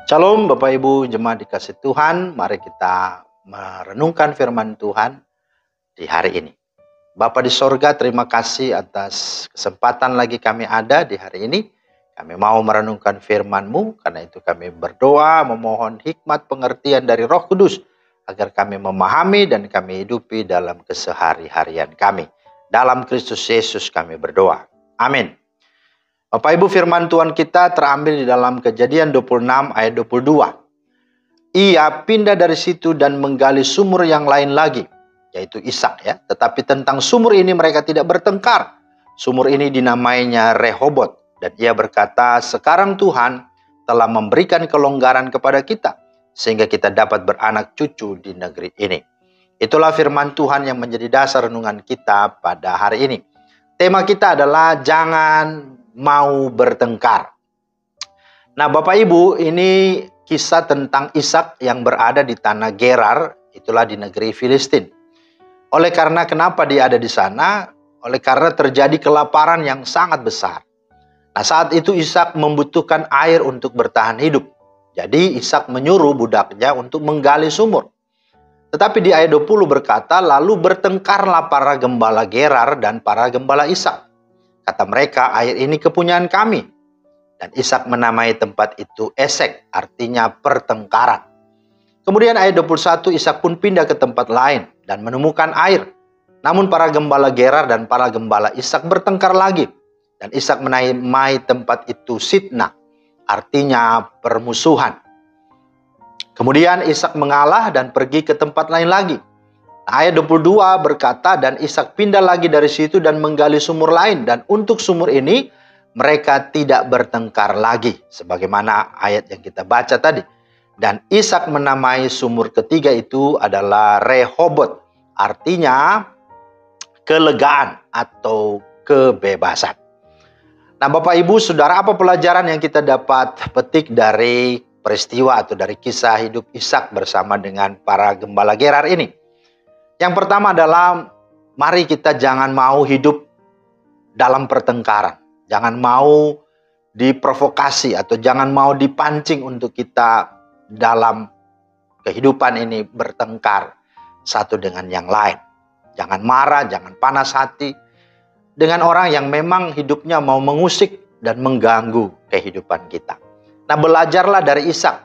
Shalom Bapak Ibu jemaat dikasih Tuhan, mari kita merenungkan firman Tuhan di hari ini. Bapa di sorga, terima kasih atas kesempatan lagi kami ada di hari ini. Kami mau merenungkan firman-Mu, karena itu kami berdoa memohon hikmat pengertian dari Roh Kudus agar kami memahami dan kami hidupi dalam kesehari-harian kami. Dalam Kristus Yesus kami berdoa. Amin. Bapak Ibu, firman Tuhan kita terambil di dalam Kejadian 26 ayat 22. Ia pindah dari situ dan menggali sumur yang lain lagi, yaitu Ishak ya. Tetapi tentang sumur ini mereka tidak bertengkar. Sumur ini dinamainya Rehobot. Dan ia berkata, sekarang Tuhan telah memberikan kelonggaran kepada kita, sehingga kita dapat beranak cucu di negeri ini. Itulah firman Tuhan yang menjadi dasar renungan kita pada hari ini. Tema kita adalah jangan mau bertengkar. Nah Bapak Ibu, ini kisah tentang Ishak yang berada di tanah Gerar, itulah di negeri Filistin. Oleh karena kenapa dia ada di sana? Oleh karena terjadi kelaparan yang sangat besar. Nah saat itu Ishak membutuhkan air untuk bertahan hidup. Jadi Ishak menyuruh budaknya untuk menggali sumur. Tetapi di ayat 20 berkata, lalu bertengkarlah para gembala Gerar dan para gembala Ishak. Kata mereka, air ini kepunyaan kami. Dan Ishak menamai tempat itu Esek, artinya pertengkaran. Kemudian ayat 21, Ishak pun pindah ke tempat lain dan menemukan air. Namun para gembala Gerar dan para gembala Ishak bertengkar lagi. Dan Ishak menamai tempat itu Sitna, artinya permusuhan. Kemudian Ishak mengalah dan pergi ke tempat lain lagi. Ayat 22 berkata, dan Ishak pindah lagi dari situ dan menggali sumur lain. Dan untuk sumur ini, mereka tidak bertengkar lagi. Sebagaimana ayat yang kita baca tadi. Dan Ishak menamai sumur ketiga itu adalah Rehobot. Artinya, kelegaan atau kebebasan. Nah Bapak Ibu, Saudara, apa pelajaran yang kita dapat petik dari peristiwa atau dari kisah hidup Ishak bersama dengan para gembala Gerar ini? Yang pertama adalah mari kita jangan mau hidup dalam pertengkaran. Jangan mau diprovokasi atau jangan mau dipancing untuk kita dalam kehidupan ini bertengkar satu dengan yang lain. Jangan marah, jangan panas hati dengan orang yang memang hidupnya mau mengusik dan mengganggu kehidupan kita. Nah belajarlah dari Ishak.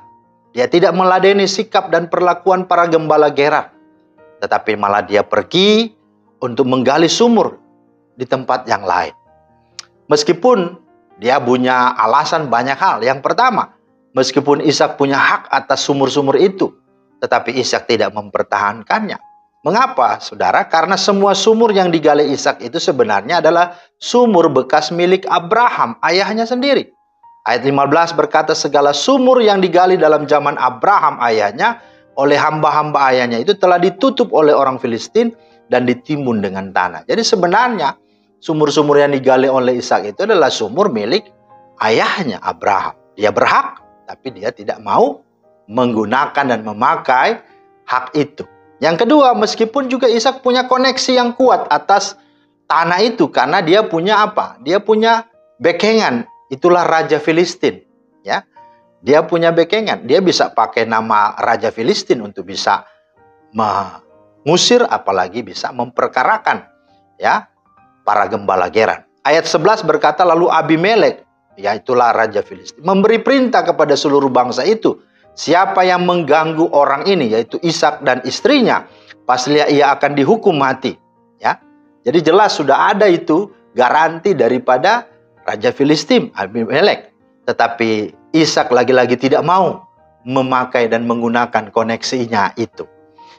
Dia tidak meladeni sikap dan perlakuan para gembala Gerar. Tetapi malah dia pergi untuk menggali sumur di tempat yang lain. Meskipun dia punya alasan banyak hal. Yang pertama, meskipun Ishak punya hak atas sumur-sumur itu, tetapi Ishak tidak mempertahankannya. Mengapa, Saudara? Karena semua sumur yang digali Ishak itu sebenarnya adalah sumur bekas milik Abraham, ayahnya sendiri. Ayat 15 berkata, segala sumur yang digali dalam zaman Abraham ayahnya, oleh hamba-hamba ayahnya itu telah ditutup oleh orang Filistin dan ditimbun dengan tanah. Jadi sebenarnya sumur-sumur yang digali oleh Ishak itu adalah sumur milik ayahnya Abraham. Dia berhak, tapi dia tidak mau menggunakan dan memakai hak itu. Yang kedua, meskipun juga Ishak punya koneksi yang kuat atas tanah itu, karena dia punya apa? Dia punya bekengan, itulah Raja Filistin, ya. Dia punya bekengan, dia bisa pakai nama Raja Filistin untuk bisa mengusir, apalagi bisa memperkarakan ya para gembala Gerar. Ayat 11 berkata, lalu Abimelek, yaitulah Raja Filistin, memberi perintah kepada seluruh bangsa itu, siapa yang mengganggu orang ini, yaitu Ishak dan istrinya, pasti ia akan dihukum mati. Ya, jadi jelas sudah ada itu garansi daripada Raja Filistin, Abimelek. Tetapi Ishak lagi-lagi tidak mau memakai dan menggunakan koneksinya itu.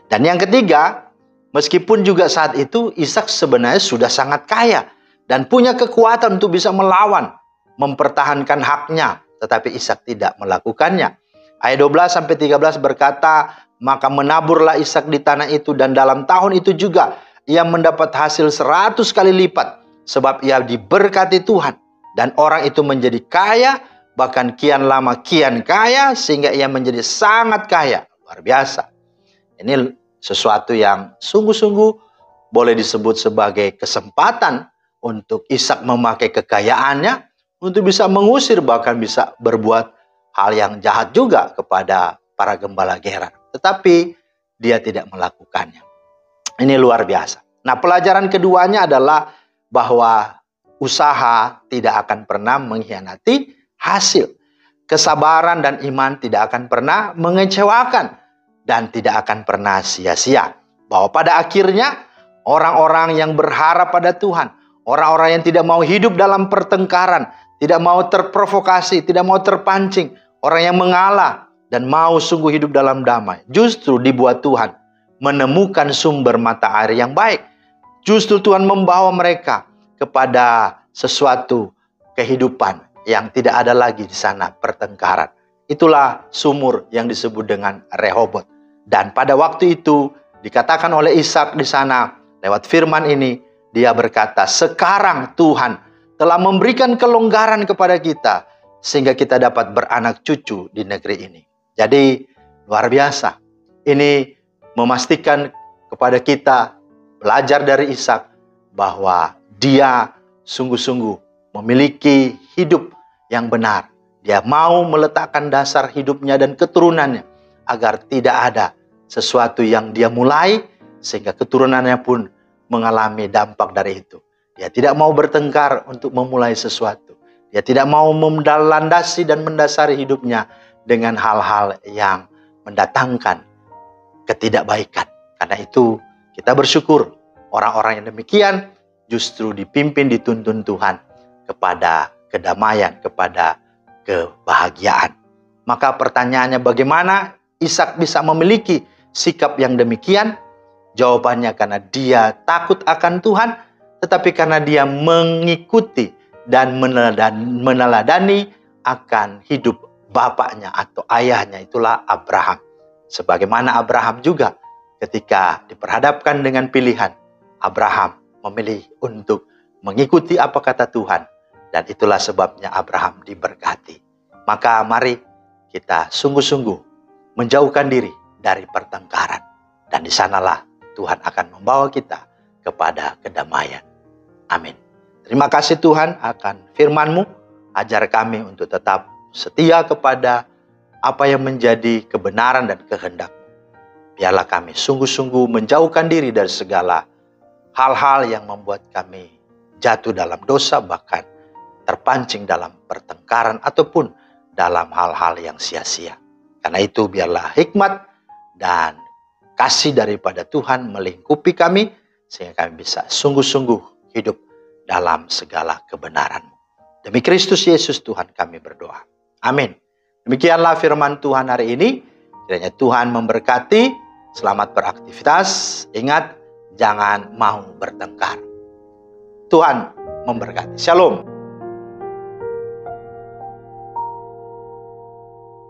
Dan yang ketiga, meskipun juga saat itu Ishak sebenarnya sudah sangat kaya dan punya kekuatan untuk bisa melawan, mempertahankan haknya, tetapi Ishak tidak melakukannya. Ayat 12-13 berkata, maka menaburlah Ishak di tanah itu, dan dalam tahun itu juga ia mendapat hasil 100 kali lipat, sebab ia diberkati Tuhan. Dan orang itu menjadi kaya, bahkan kian lama kian kaya, sehingga ia menjadi sangat kaya. Luar biasa. Ini sesuatu yang sungguh-sungguh boleh disebut sebagai kesempatan untuk Ishak memakai kekayaannya untuk bisa mengusir, bahkan bisa berbuat hal yang jahat juga kepada para gembala Gerar. Tetapi dia tidak melakukannya. Ini luar biasa. Nah, pelajaran keduanya adalah bahwa usaha tidak akan pernah mengkhianati hasil. Kesabaran dan iman tidak akan pernah mengecewakan dan tidak akan pernah sia-sia. Bahwa pada akhirnya orang-orang yang berharap pada Tuhan, orang-orang yang tidak mau hidup dalam pertengkaran, tidak mau terprovokasi, tidak mau terpancing, orang yang mengalah dan mau sungguh hidup dalam damai, justru dibuat Tuhan menemukan sumber mata air yang baik. Justru Tuhan membawa mereka kepada sesuatu kehidupan yang tidak ada lagi di sana pertengkaran. Itulah sumur yang disebut dengan Rehobot. Dan pada waktu itu dikatakan oleh Ishak di sana lewat firman ini, dia berkata, sekarang Tuhan telah memberikan kelonggaran kepada kita sehingga kita dapat beranak cucu di negeri ini. Jadi luar biasa. Ini memastikan kepada kita belajar dari Ishak bahwa dia sungguh-sungguh memiliki hidup yang benar. Dia mau meletakkan dasar hidupnya dan keturunannya agar tidak ada sesuatu yang dia mulai sehingga keturunannya pun mengalami dampak dari itu. Dia tidak mau bertengkar untuk memulai sesuatu. Dia tidak mau melandasi dan mendasari hidupnya dengan hal-hal yang mendatangkan ketidakbaikan. Karena itu kita bersyukur orang-orang yang demikian justru dipimpin, dituntun Tuhan kepada kedamaian, kepada kebahagiaan. Maka pertanyaannya, bagaimana Ishak bisa memiliki sikap yang demikian? Jawabannya karena dia takut akan Tuhan, tetapi karena dia mengikuti dan meneladani akan hidup bapaknya atau ayahnya, itulah Abraham. Sebagaimana Abraham juga ketika diperhadapkan dengan pilihan, Abraham memilih untuk mengikuti apa kata Tuhan. Dan itulah sebabnya Abraham diberkati. Maka mari kita sungguh-sungguh menjauhkan diri dari pertengkaran. Dan di sanalah Tuhan akan membawa kita kepada kedamaian. Amin. Terima kasih Tuhan akan firman-Mu. Ajar kami untuk tetap setia kepada apa yang menjadi kebenaran dan kehendak-Mu. Biarlah kami sungguh-sungguh menjauhkan diri dari segala hal-hal yang membuat kami jatuh dalam dosa, bahkan terpancing dalam pertengkaran ataupun dalam hal-hal yang sia-sia. Karena itu biarlah hikmat dan kasih daripada Tuhan melingkupi kami, sehingga kami bisa sungguh-sungguh hidup dalam segala kebenaran-Mu. Demi Kristus Yesus Tuhan kami berdoa. Amin. Demikianlah firman Tuhan hari ini. Kiranya Tuhan memberkati. Selamat beraktivitas. Ingat, jangan mau bertengkar. Tuhan memberkati. Shalom.